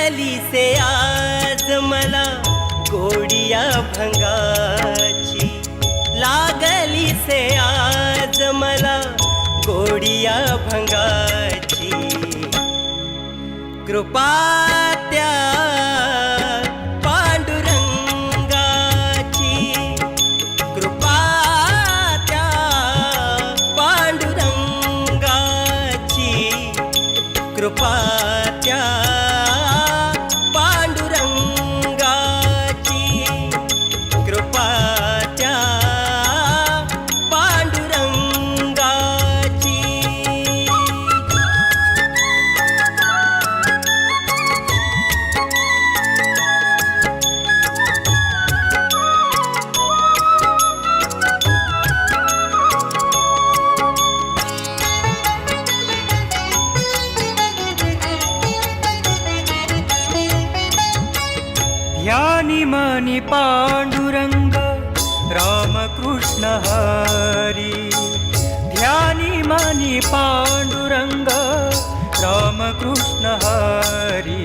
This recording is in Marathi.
लागली से आज मला गोडिया भंगाची, लागली से आज मला गोडिया भंगाची। कृपा त्या पांडुरंगाची, कृपा त्या पांडुरंगाची, कृपा त्या पांडुरंगाची, कृपा त्या पांडुरंगाची। ध्यानी मनी पांडुरंग रामकृष्ण हरी, ध्यानी मनी पांडुरंग रामकृष्ण हरी।